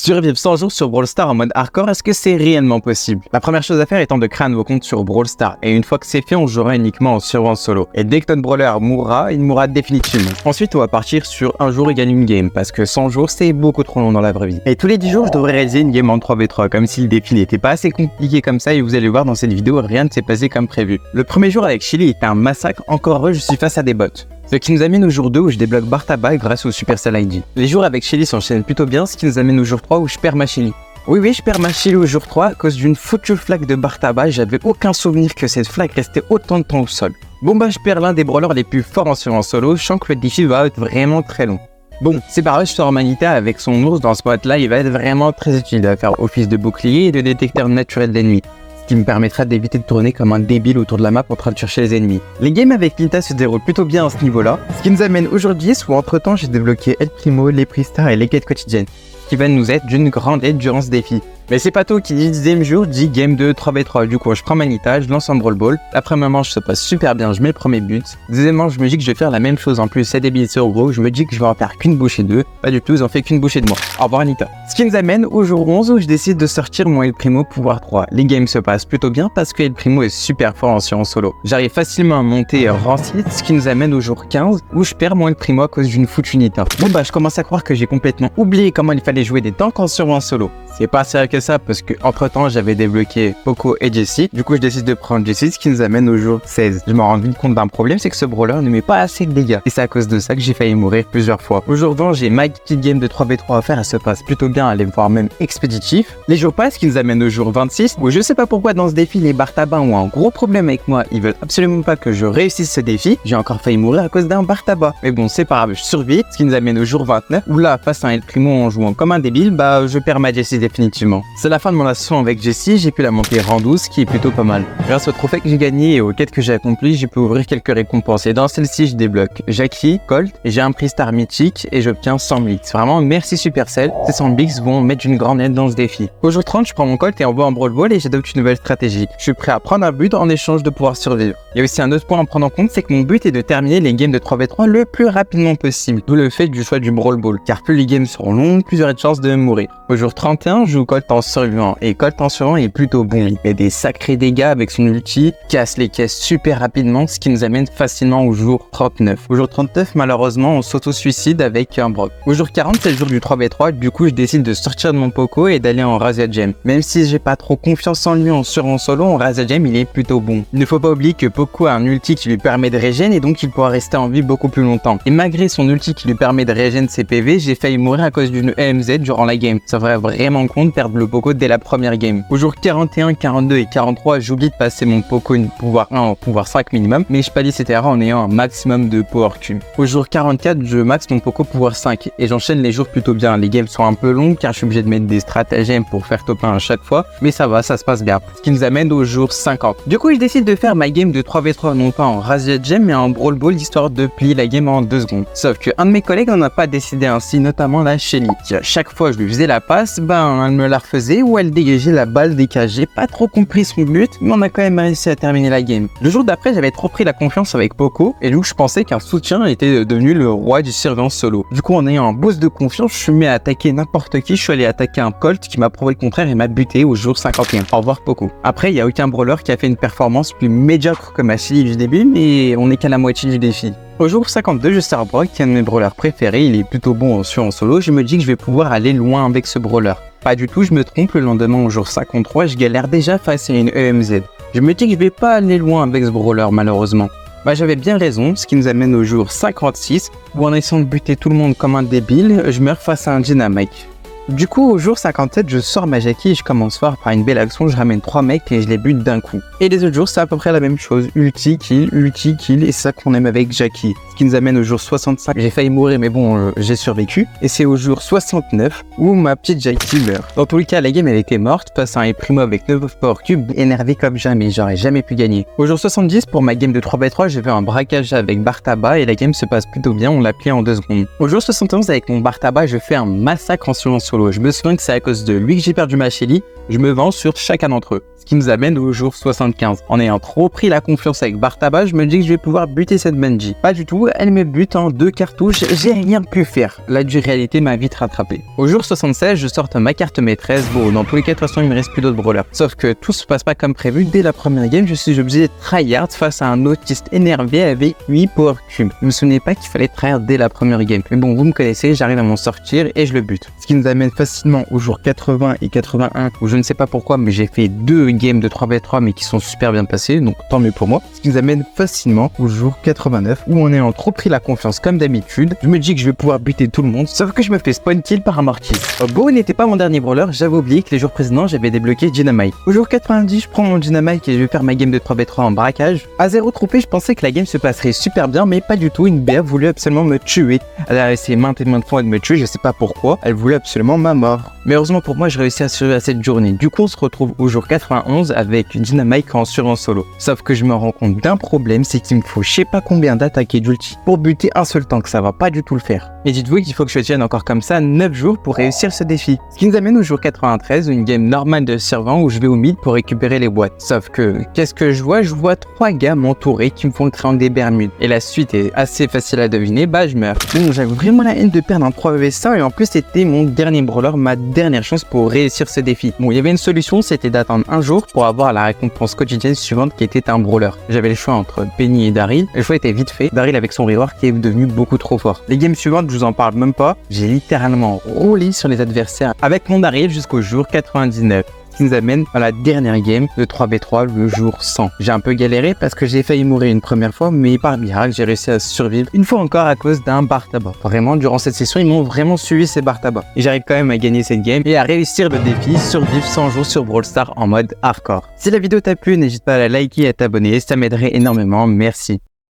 Survivre 100 jours sur Brawl Stars en mode hardcore, est-ce que c'est réellement possible? La première chose à faire étant de créer un nouveau compte sur Brawl Stars, et une fois que c'est fait, on jouera uniquement en survivant solo. Et dès que notre brawler mourra, il mourra définitivement. Ensuite, on va partir sur un jour égale une game, parce que 100 jours c'est beaucoup trop long dans la vraie vie. Et tous les 10 jours, je devrais réaliser une game en 3v3, comme si le défi n'était pas assez compliqué comme ça, et vous allez voir dans cette vidéo, rien ne s'est passé comme prévu. Le premier jour avec Chili était un massacre, encore heureux, je suis face à des bots. Ce qui nous amène au jour 2 où je débloque Bartaba grâce au Supercell ID. Les jours avec Shelly s'enchaînent plutôt bien, ce qui nous amène au jour 3 où je perds ma Shelly. Oui, je perds ma Shelly au jour 3 à cause d'une foutue flaque de Bartaba et j'avais aucun souvenir que cette flaque restait autant de temps au sol. Bon je perds l'un des brawlers les plus forts en solo, je sens que le défi va être vraiment très long. Bon, c'est pareil, je sors Manita avec son ours dans ce spot là, il va être vraiment très utile, il va faire office de bouclier et de détecteur naturel d'ennemis. Ce qui me permettra d'éviter de tourner comme un débile autour de la map en train de chercher les ennemis. Les games avec Nita se déroulent plutôt bien à ce niveau-là, ce qui nous amène aujourd'hui où entre temps j'ai débloqué El Primo, les Pristar et les quêtes quotidiennes, qui va nous être d'une grande aide durant ce défi. Mais c'est pas tout, qui dit 10e jour dit game 2 3v3, du coup je prends Manita, je lance un Brawl Ball, la première manche se passe super bien, je mets le premier but, deuxième manche je me dis que je vais faire la même chose en plus, c'est débile sur gros, je me dis que je vais en faire qu'une bouchée d'eux, pas du tout, ils en fait qu'une bouchée de moi. Au revoir Anita. Ce qui nous amène au jour 11 où je décide de sortir mon El Primo pouvoir 3. Les games se passent plutôt bien parce que El Primo est super fort en solo. J'arrive facilement à monter rang 6, ce qui nous amène au jour 15 où je perds mon El Primo à cause d'une foutue Nita. Bon je commence à croire que j'ai complètement oublié comment il fallait jouer des tanks en solo. C'est pas si vrai que ça parce que entre temps j'avais débloqué Poco et Jessie, du coup je décide de prendre Jessie, ce qui nous amène au jour 16. Je me rends vite compte d'un problème, c'est que ce brawler ne met pas assez de dégâts et c'est à cause de ça que j'ai failli mourir plusieurs fois. Aujourd'hui j'ai ma petite game de 3v3 à faire, elle se passe plutôt bien, elle est voire même expéditif. Les jours passent, ce qui nous amène au jour 26 où je sais pas pourquoi dans ce défi les Bartaba ont un gros problème avec moi, ils veulent absolument pas que je réussisse ce défi, j'ai encore failli mourir à cause d'un Bartaba. Mais bon c'est pas grave, je survis, ce qui nous amène au jour 29 où là face à un El Primo en jouant comme un débile, je perds ma Jessie définitivement. C'est la fin de mon assaut avec Jessie, j'ai pu la monter rang 12, ce qui est plutôt pas mal. Grâce au trophée que j'ai gagné et aux quêtes que j'ai accomplies, j'ai pu ouvrir quelques récompenses. Et dans celle-ci, je débloque Jackie, Colt, et j'ai un Pristar mythique et j'obtiens 100 bix. Vraiment, merci Supercell, ces 100 bix vont mettre une grande aide dans ce défi. Au jour 30, je prends mon Colt et envoie un Brawl Ball et j'adopte une nouvelle stratégie. Je suis prêt à prendre un but en échange de pouvoir survivre. Il y a aussi un autre point à prendre en compte, c'est que mon but est de terminer les games de 3v3 le plus rapidement possible. D'où le fait du choix du Brawl Ball, car plus les games seront longues, plus j'aurai de chances de mourir. Au jour 31, je joue Colt en survivant et Colt en survivant est plutôt bon. Il fait des sacrés dégâts avec son ulti, casse les caisses super rapidement, ce qui nous amène facilement au jour 39. Au jour 39, malheureusement, on s'auto-suicide avec un Brock. Au jour 40, c'est le jour du 3v3, du coup je décide de sortir de mon Poco et d'aller en Razia Gem. Même si j'ai pas trop confiance en lui en solo, en Razia Gem il est plutôt bon. Il ne faut pas oublier que Poco a un ulti qui lui permet de régène et donc il pourra rester en vie beaucoup plus longtemps. Et malgré son ulti qui lui permet de régène ses PV, j'ai failli mourir à cause d'une EMZ durant la game. Ça ferait vraiment con de perdre le Poco dès la première game. Au jour 41, 42 et 43, j'oublie de passer mon Poco une pouvoir 1 en pouvoir 5 minimum, mais je pallie cette erreur en ayant un maximum de power cube. Au jour 44, je max mon Poco pouvoir 5 et j'enchaîne les jours plutôt bien. Les games sont un peu longues car je suis obligé de mettre des stratagèmes pour faire top 1 à chaque fois, mais ça va, ça se passe bien. Ce qui nous amène au jour 50. Du coup, je décide de faire ma game de 3v3 non pas en Razia Gem mais en Brawl Ball histoire de plier la game en 2 secondes. Sauf que un de mes collègues n'en a pas décidé ainsi, notamment la Shelly, qui à chaque fois je lui faisais la passe, elle me la refaisait ou elle dégageait la balle des cages. J'ai pas trop compris son but, mais on a quand même réussi à terminer la game. Le jour d'après, j'avais trop pris la confiance avec Poco, et donc je pensais qu'un soutien était devenu le roi du survivant solo. Du coup, en ayant un boost de confiance, je suis mis à attaquer n'importe qui, je suis allé attaquer un Colt qui m'a prouvé le contraire et m'a buté au jour 51. Au revoir Poco. Après, il y a aucun brawler qui a fait une performance plus médiocre que ma Shelly du début, mais on est qu'à la moitié du défi. Au jour 52, je sers Brock, qui est un de mes brawlers préférés, il est plutôt bon en solo, je me dis que je vais pouvoir aller loin avec ce brawler. Pas du tout, je me trompe, le lendemain au jour 53, je galère déjà face à une EMZ. Je me dis que je vais pas aller loin avec ce brawler malheureusement. J'avais bien raison, ce qui nous amène au jour 56, où en essayant de buter tout le monde comme un débile, je meurs face à un Dynamite. Du coup, au jour 57, je sors ma Jackie et je commence fort par une belle action, je ramène 3 mecs et je les bute d'un coup. Et les autres jours, c'est à peu près la même chose, ulti, kill, et c'est ça qu'on aime avec Jackie. Ce qui nous amène au jour 65, j'ai failli mourir mais bon, j'ai survécu. Et c'est au jour 69 où ma petite Jackie meurt. Dans tous les cas, la game elle était morte, face à un El Primo avec 9 power cubes, énervé comme jamais, j'aurais jamais pu gagner. Au jour 70, pour ma game de 3v3, j'ai fait un braquage avec Bartaba et la game se passe plutôt bien, on l'a plié en 2 secondes. Au jour 71, avec mon Bartaba, je fais un massacre en silence solo. Je me souviens que c'est à cause de lui que j'ai perdu ma Shelly. Je me vends sur chacun d'entre eux. Ce qui nous amène au jour 75. En ayant trop pris la confiance avec Bartaba, je me dis que je vais pouvoir buter cette Benji. Pas du tout, elle me bute en 2 cartouches, j'ai rien pu faire. La dure réalité m'a vite rattrapé. Au jour 76, je sors ma carte maîtresse. Bon, dans tous les cas, de toute façon, il me reste plus d'autres brawlers. Sauf que tout se passe pas comme prévu. Dès la première game, je suis obligé de tryhard face à un autiste énervé avec 8 power cubes. Je me souvenais pas qu'il fallait tryhard dès la première game. Mais bon, vous me connaissez, j'arrive à m'en sortir et je le bute. Ce qui nous amène facilement au jour 80 et 81, où je ne sais pas pourquoi, mais j'ai fait 2 games de 3v3 mais qui sont super bien passés, donc tant mieux pour moi. Ce qui nous amène facilement au jour 89, où en ayant trop pris la confiance comme d'habitude, je me dis que je vais pouvoir buter tout le monde, sauf que je me fais spawn kill par un Mortis. Beau n'était pas mon dernier brawler, j'avais oublié que les jours précédents j'avais débloqué Dynamite. Au jour 90, je prends mon Dynamite et je vais faire ma game de 3v3 en braquage. À 0 trophée, je pensais que la game se passerait super bien, mais pas du tout. Une BF voulait absolument me tuer. Elle a essayé maintes et maintes fois de me tuer, je sais pas pourquoi, elle voulait absolument ma mort. Mais heureusement pour moi, j'ai réussi à survivre à cette journée. Du coup, on se retrouve au jour 91 avec Dynamite en survie en solo. Sauf que je me rends compte d'un problème, c'est qu'il me faut je sais pas combien d'attaques et d'ulti pour buter un seul tank, ça va pas du tout le faire. Et dites-vous qu'il faut que je tienne encore comme ça 9 jours pour réussir ce défi. Ce qui nous amène au jour 93, une game normale de servant où je vais au mid pour récupérer les boîtes. Sauf que, qu'est-ce que je vois? Je vois 3 gars m'entourer qui me font le triangle des Bermudes. Et la suite est assez facile à deviner, bah je meurs. Bon, j'avais vraiment la haine de perdre un 3v100 et en plus c'était mon dernier brawler, ma dernière chance pour réussir ce défi. Bon, il y avait une solution, c'était d'attendre un jour pour avoir la récompense quotidienne suivante qui était un brawler. J'avais le choix entre Penny et Daryl. Le choix était vite fait. Daryl avec son reward qui est devenu beaucoup trop fort. Les games suivantes, je vous en parle même pas. J'ai littéralement roulé sur les adversaires avec mon Daryl jusqu'au jour 99. Ce qui nous amène à la dernière game de 3v3 le jour 100. J'ai un peu galéré parce que j'ai failli mourir une première fois, mais par miracle j'ai réussi à survivre une fois encore à cause d'un bar tabac. Vraiment, durant cette session, ils m'ont vraiment suivi ces bar tabac. Et j'arrive quand même à gagner cette game et à réussir le défi survivre 100 jours sur Brawl Stars en mode hardcore. Si la vidéo t'a plu, n'hésite pas à la liker et à t'abonner, ça m'aiderait énormément, merci.